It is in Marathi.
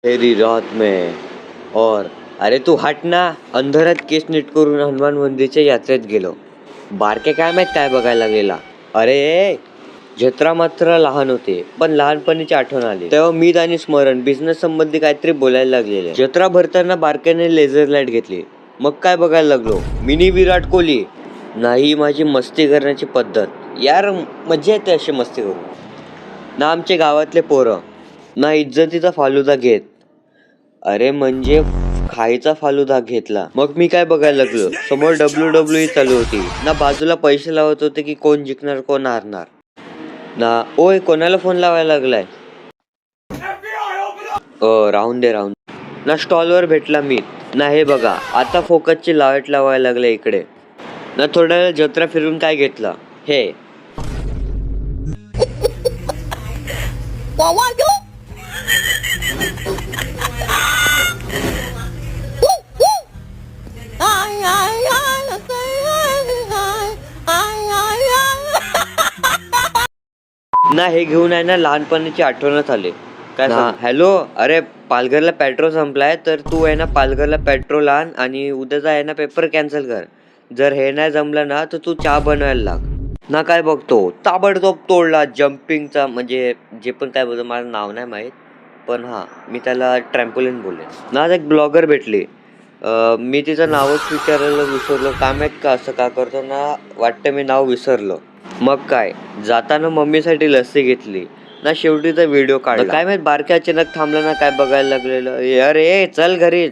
तेरी रात में और अरे तू हट ना. अंधारात केस नीट करून हनुमान मंदिरच्या यात्रेत गेलो. बारके काय माहित काय बघायला लागलेला. अरे जत्रा मात्र लहान होते पण लहानपणीची आठवण आली. तेव्हा मीत आणि स्मरण बिझनेस संबंधी काहीतरी बोलायला लागलेले. जत्रा भरताना बारक्याने लेझर लाईट घेतली. मग काय बघायला लागलो, मिनी विराट कोहली. नाही माझी मस्ती करण्याची पद्धत यार, मज्जा येते अशी मस्ती करून. ना आमचे गावातले पोरं ना इज्जतीचा फालुदा घेत. अरे म्हणजे खायचा फालुदा घेतला. मग मी काय बघायला लागलो, समोर WWE चालू होती ना, बाजूला पैसे लावत होते की कोण जिंकणार कोण हारणार ना. ओय कोणाला फोन लावायला लागलाय. राहून दे ना. स्टॉलवर भेटला मी ना. हे बघा आता फोकसची लाईट लावायला लागले इकडे ना. थोड्या वेळ जत्रा फिरून काय घेतला हे. ना हे घेऊन आहे ना लहानपणीची आठवणच आली. काय हॅलो, अरे पालघरला पेट्रोल संपलाय तर तू आहे ना पालघरला पेट्रोल आण आणि उद्याचा आहे ना पेपर कॅन्सल कर. जर हे नाही जमलं ना तर तू चहा बनवायला लाग ना. काय बघतो ताबडतोब तोडला जम्पिंगचा, म्हणजे जे पण काय बोलतो मला नाव नाही माहीत पण हा मी त्याला ट्रॅम्पोलिन बोलले ना. एक ब्लॉगर भेटली. मी तिचं नावच विचारायला विसरलो. काय माहीत का असं का करतो ना, वाटतं मी नाव विसरलो. मग काय जाताना मम्मीसाठी लस्सी घेतली ना. शेवटी तर व्हिडिओ काढला. काय माहित बारक्या अचानक थांबला ना. काय बघायला लागलेलं. अरे चल घरी.